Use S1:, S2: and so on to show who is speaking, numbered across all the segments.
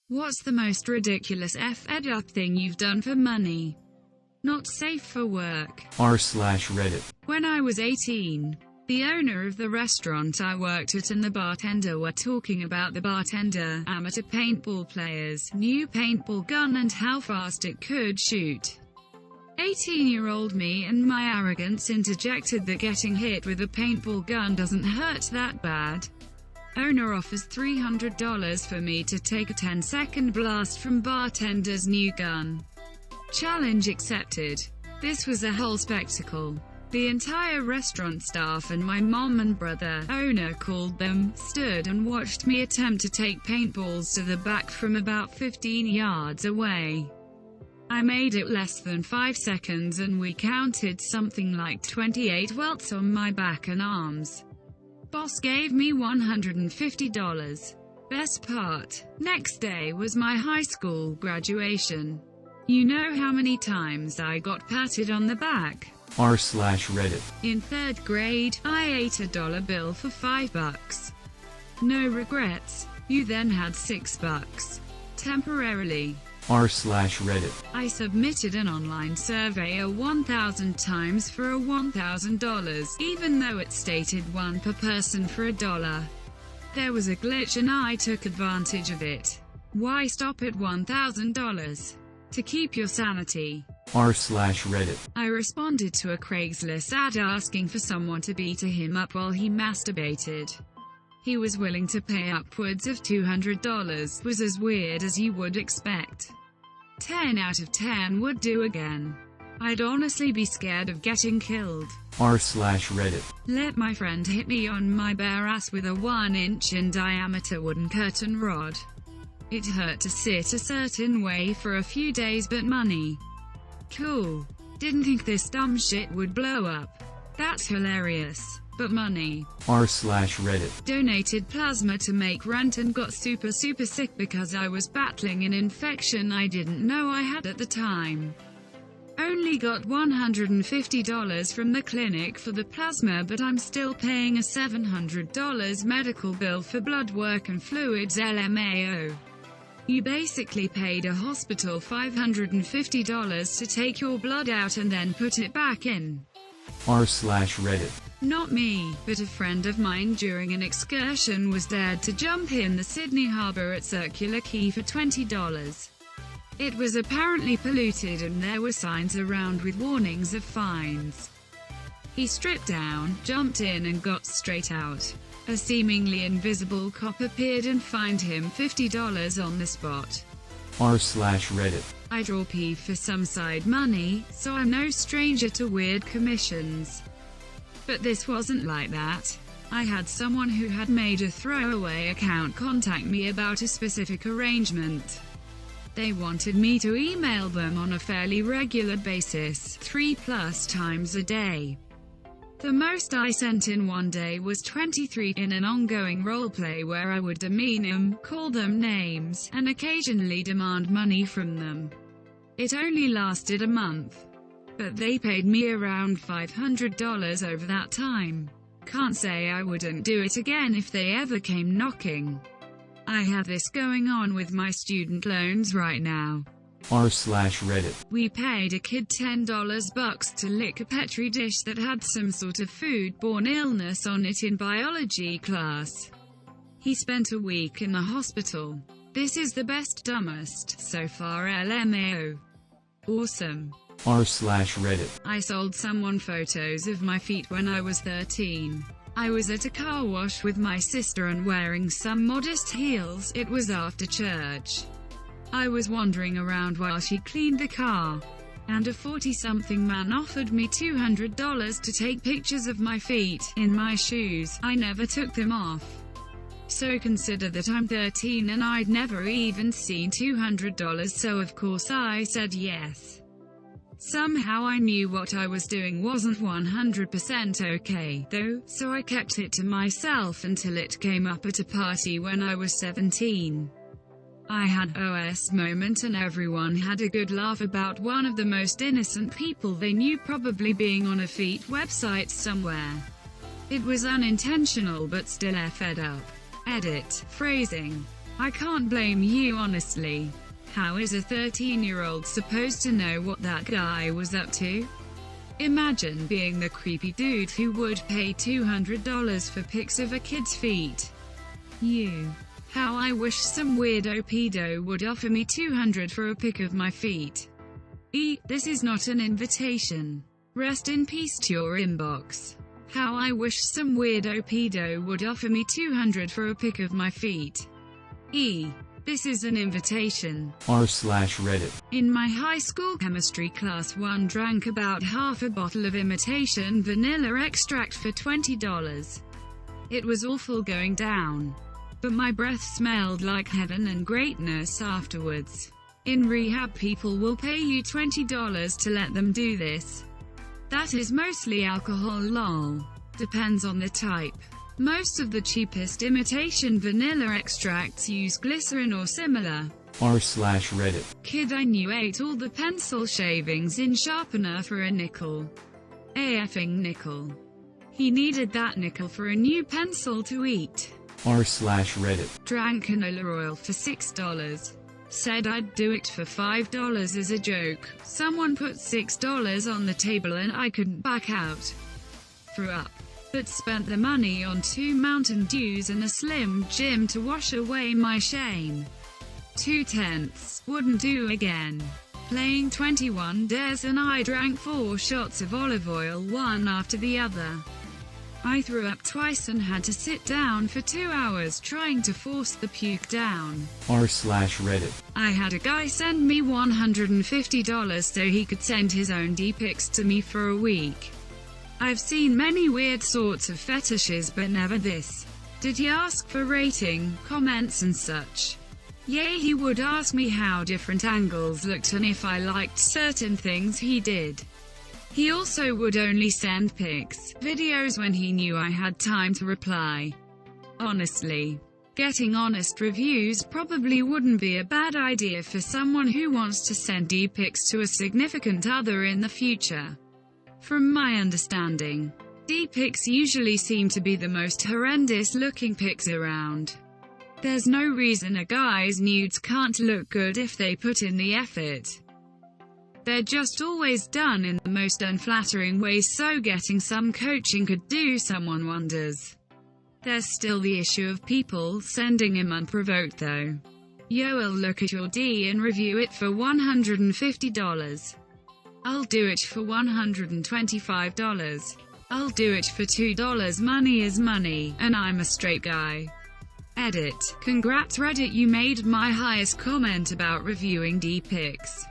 S1: What's the most ridiculous f-ed up thing you've done for money? Not safe for work.
S2: r/Reddit.
S1: When I was 18, the owner of the restaurant I worked at and the bartender were talking about the bartender, amateur paintball players, new paintball gun and how fast it could shoot. 18-year-old me and my arrogance interjected that getting hit with a paintball gun doesn't hurt that bad. Owner offers $300 for me to take a 10-second blast from bartender's new gun. Challenge accepted. This was a whole spectacle. The entire restaurant staff and my mom and brother, owner called them, stood and watched me attempt to take paintballs to the back from about 15 yards away. I made it less than 5 seconds and we counted something like 28 welts on my back and arms. Boss gave me $150. Best part, next day was my high school graduation. You know how many times I got patted on the back?
S2: r/Reddit.
S1: In 3rd grade, I ate a $1 bill for $5. No regrets. You then had $6. Temporarily.
S2: r/Reddit.
S1: I submitted an online survey 1,000 times for a $1,000, even though it stated one per person for $1. There was a glitch and I took advantage of it. Why stop at $1,000? To keep your sanity.
S2: r/Reddit.
S1: I responded to a Craigslist ad asking for someone to beat him up while he masturbated. He was willing to pay upwards of $200, was as weird as you would expect. 10 out of 10 would do again. I'd honestly be scared of getting killed.
S2: r/Reddit.
S1: Let my friend hit me on my bare ass with a 1-inch in diameter wooden curtain rod. It hurt to sit a certain way for a few days, but money. Cool. Didn't think this dumb shit would blow up. That's hilarious. But money.
S2: r/Reddit.
S1: Donated plasma to make rent and got super sick because I was battling an infection I didn't know I had at the time. Only got $150 from the clinic for the plasma, but I'm still paying a $700 medical bill for blood work and fluids. LMAO. You basically paid a hospital $550 to take your blood out and then put it back in.
S2: r/Reddit.
S1: Not me, but a friend of mine during an excursion was dared to jump in the Sydney Harbour at Circular Quay for $20. It was apparently polluted and there were signs around with warnings of fines. He stripped down, jumped in and got straight out. A seemingly invisible cop appeared and fined him $50 on the spot.
S2: r/Reddit.
S1: I draw P for some side money, so I'm no stranger to weird commissions. But this wasn't like that. I had someone who had made a throwaway account contact me about a specific arrangement. They wanted me to email them on a fairly regular basis, 3+ times a day. The most I sent in one day was 23 in an ongoing roleplay where I would demean them, call them names, and occasionally demand money from them. It only lasted a month. But they paid me around $500 over that time. Can't say I wouldn't do it again if they ever came knocking. I have this going on with my student loans right now.
S2: r/Reddit.
S1: We paid a kid $10 to lick a petri dish that had some sort of foodborne illness on it in biology class. He spent a week in the hospital. This is the best dumbest so far. LMAO. Awesome.
S2: r/Reddit.
S1: I sold someone photos of my feet when I was 13. I was at a car wash with my sister and wearing some modest heels. It was after church. I was wandering around while she cleaned the car, and a 40-something man offered me $200 to take pictures of my feet, in my shoes. I never took them off. So consider that I'm 13 and I'd never even seen $200, so of course I said yes. Somehow I knew what I was doing wasn't 100% okay, though, so I kept it to myself until it came up at a party when I was 17. I had OS moment and everyone had a good laugh about one of the most innocent people they knew probably being on a feet website somewhere. It was unintentional but still effed up. Edit. Phrasing. I can't blame you honestly. How is a 13-year-old supposed to know what that guy was up to? Imagine being the creepy dude who would pay $200 for pics of a kid's feet. How I wish some weirdo pedo would offer me $200 for a pic of my feet. This is not an invitation. Rest in peace to your inbox. How I wish some weirdo pedo would offer me $200 for a pic of my feet. This is an invitation.
S2: r/Reddit.
S1: In my high school chemistry class, one drank about half a bottle of imitation vanilla extract for $20. It was awful going down, but my breath smelled like heaven and greatness afterwards. In rehab, people will pay you $20 to let them do this. That is mostly alcohol, lol. Depends on the type. Most of the cheapest imitation vanilla extracts use glycerin or similar.
S2: r/Reddit.
S1: Kid I knew ate all the pencil shavings in Sharpener for a nickel. A effing nickel. He needed that nickel for a new pencil to eat.
S2: r/Reddit.
S1: Drank canola oil for $6. Said I'd do it for $5 as a joke. Someone put $6 on the table and I couldn't back out. Threw up. But spent the money on 2 Mountain Dews and a Slim Jim to wash away my shame. 2/10. Wouldn't do again. Playing 21 Dares and I drank 4 shots of olive oil one after the other. I threw up twice and had to sit down for 2 hours trying to force the puke down.
S2: r/Reddit.
S1: I had a guy send me $150 so he could send his own D-pics to me for a week. I've seen many weird sorts of fetishes but never this. Did he ask for rating, comments and such? Yeah, he would ask me how different angles looked and if I liked certain things he did. He also would only send pics, videos when he knew I had time to reply. Honestly, getting honest reviews probably wouldn't be a bad idea for someone who wants to send D-pics to a significant other in the future. From my understanding, D-pics usually seem to be the most horrendous looking pics around. There's no reason a guy's nudes can't look good if they put in the effort. They're just always done in the most unflattering ways, so getting some coaching could do someone wonders. There's still the issue of people sending him unprovoked though. I'll look at your D and review it for $150. I'll do it for $125. I'll do it for $2. Money is money, and I'm a straight guy. Edit. Congrats Reddit, you made my highest comment about reviewing D-pics.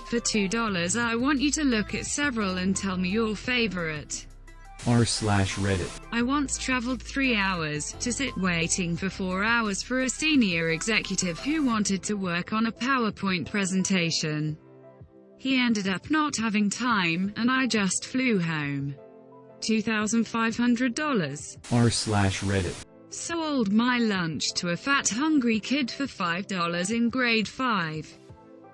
S1: For $2 I want you to look at several and tell me your favorite.
S2: r/Reddit.
S1: I once traveled 3 hours to sit waiting for 4 hours for a senior executive who wanted to work on a PowerPoint presentation. He ended up not having time, and I just flew home. $2,500.
S2: r/Reddit.
S1: Sold my lunch to a fat hungry kid for $5 in grade 5.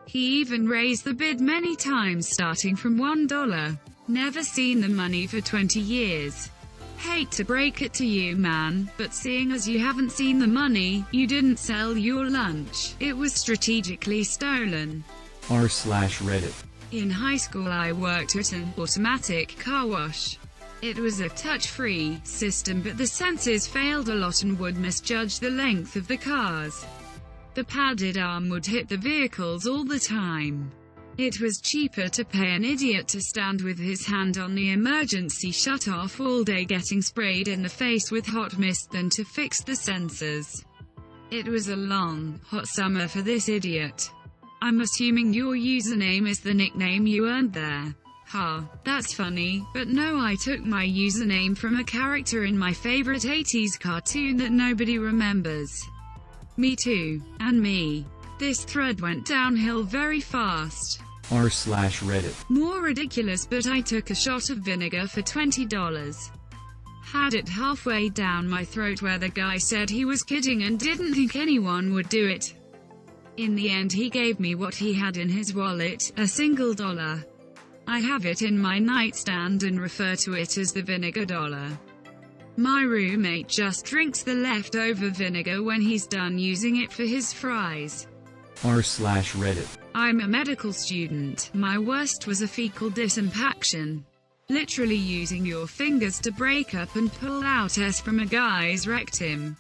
S1: He even raised the bid many times starting from $1. Never seen the money for 20 years. Hate to break it to you man, but seeing as you haven't seen the money, you didn't sell your lunch. It was strategically stolen.
S2: r/Reddit.
S1: In high school I worked at an automatic car wash. It was a touch-free system, but the sensors failed a lot and would misjudge the length of the cars. The padded arm would hit the vehicles all the time. It was cheaper to pay an idiot to stand with his hand on the emergency shut-off all day getting sprayed in the face with hot mist than to fix the sensors. It was a long, hot summer for this idiot. I'm assuming your username is the nickname you earned there. Ha, that's funny, but no, I took my username from a character in my favorite 80s cartoon that nobody remembers. Me too. And me. This thread went downhill very fast.
S2: r/Reddit.
S1: More ridiculous, but I took a shot of vinegar for $20. Had it halfway down my throat where the guy said he was kidding and didn't think anyone would do it. In the end he gave me what he had in his wallet, a single dollar. I have it in my nightstand and refer to it as the vinegar dollar. My roommate just drinks the leftover vinegar when he's done using it for his fries.
S2: r/Reddit.
S1: I'm a medical student. My worst was a fecal disimpaction. Literally using your fingers to break up and pull out S from a guy's rectum.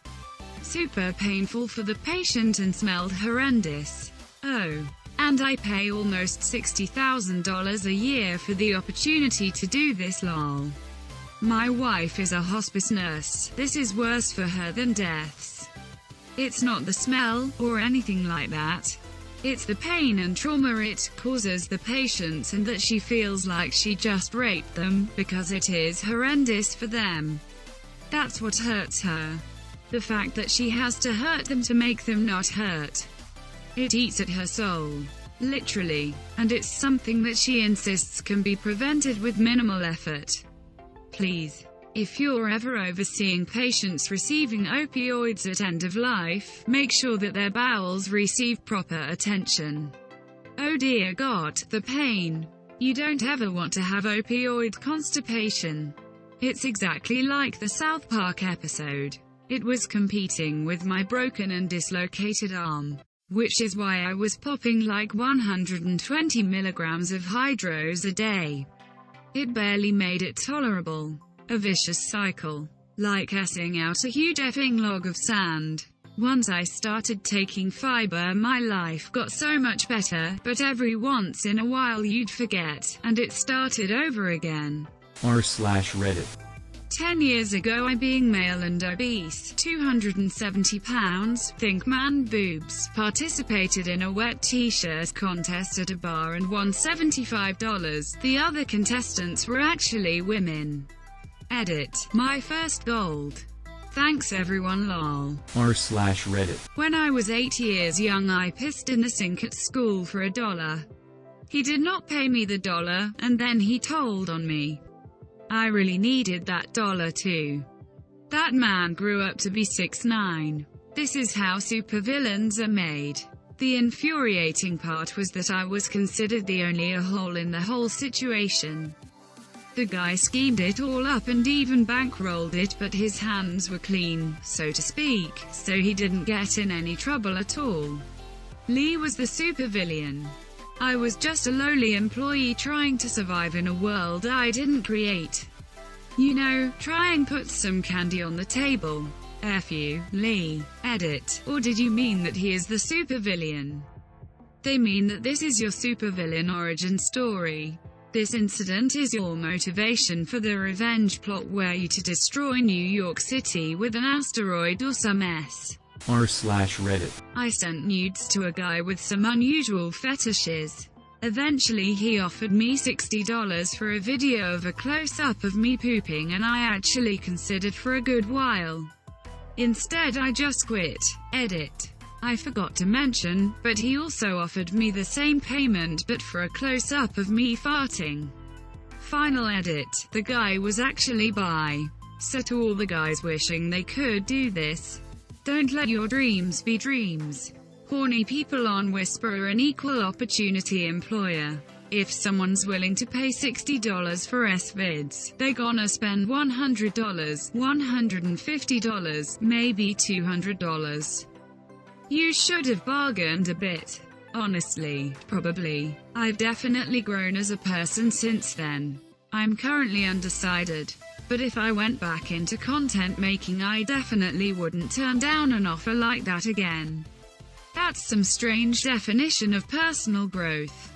S1: Super painful for the patient and smelled horrendous. Oh. And I pay almost $60,000 a year for the opportunity to do this lol. My wife is a hospice nurse. This is worse for her than deaths. It's not the smell, or anything like that. It's the pain and trauma it causes the patients and that she feels like she just raped them, because it is horrendous for them. That's what hurts her. The fact that she has to hurt them to make them not hurt. It eats at her soul. Literally. And it's something that she insists can be prevented with minimal effort. Please. If you're ever overseeing patients receiving opioids at end of life, make sure that their bowels receive proper attention. Oh dear God, the pain. You don't ever want to have opioid constipation. It's exactly like the South Park episode. It was competing with my broken and dislocated arm. Which is why I was popping like 120 milligrams of hydros a day. It barely made it tolerable. A vicious cycle. Like S-ing out a huge effing log of sand. Once I started taking fiber, my life got so much better, but every once in a while you'd forget, and it started over again.
S2: r/Reddit.
S1: 10 years ago I being male and obese, 270 pounds, think Manboobs, participated in a wet t-shirt contest at a bar and won $75. The other contestants were actually women. Edit. My first gold. Thanks everyone lol.
S2: r/Reddit.
S1: When I was 8 years young I pissed in the sink at school for $1. He did not pay me the $1, and then he told on me. I really needed that $1 too. That man grew up to be 6'9". This is how supervillains are made. The infuriating part was that I was considered the only a-hole in the whole situation. The guy schemed it all up and even bankrolled it, but his hands were clean, so to speak, so he didn't get in any trouble at all. Lee was the supervillain. I was just a lowly employee trying to survive in a world I didn't create. You know, try and put some candy on the table. F you, Lee. Edit. Or did you mean that he is the supervillain? They mean that this is your supervillain origin story. This incident is your motivation for the revenge plot where you to destroy New York City with an asteroid or some s.
S2: r/Reddit.
S1: I sent nudes to a guy with some unusual fetishes. Eventually he offered me $60 for a video of a close-up of me pooping, and I actually considered for a good while. Instead I just quit. Edit. I forgot to mention, but he also offered me the same payment but for a close-up of me farting. Final edit. The guy was actually bi. So to all the guys wishing they could do this, don't let your dreams be dreams. Horny people on Whisper are an equal opportunity employer. If someone's willing to pay $60 for S-vids, they gonna spend $100, $150, maybe $200. You should have bargained a bit. Honestly, probably. I've definitely grown as a person since then. I'm currently undecided. But if I went back into content making I definitely wouldn't turn down an offer like that again. That's some strange definition of personal growth.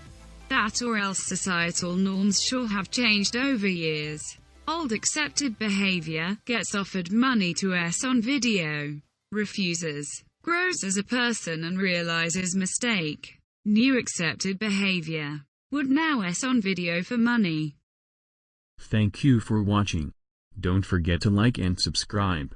S1: That or else societal norms sure have changed over years. Old accepted behavior, gets offered money to S on video. Refuses. Grows as a person and realizes mistake. New accepted behavior. Would now S on video for money.
S3: Thank you for watching. Don't forget to like and subscribe.